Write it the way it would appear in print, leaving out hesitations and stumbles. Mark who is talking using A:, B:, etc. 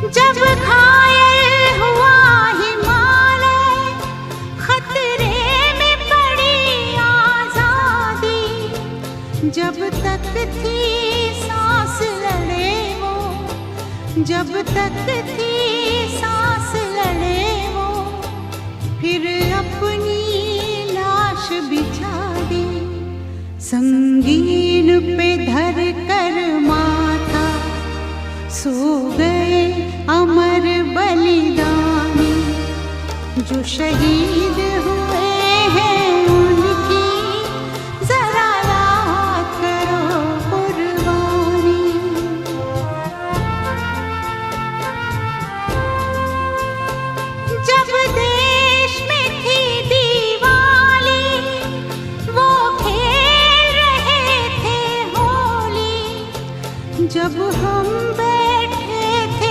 A: जब घायल हुआ हिमालय, खतरे में पड़ी आजादी, जब तक थी सांस लड़े वो, जब तक थी सांस लड़े वो, फिर अपनी लाश बिछा दी, संगीन पे धर कर माथा, सो गए अमर बलिदानी, जो शहीद हुए हैं उनकी जरा याद करो कुर्बानी। जब देश में थी दिवाली, वो खेल रहे थे होली, जब हम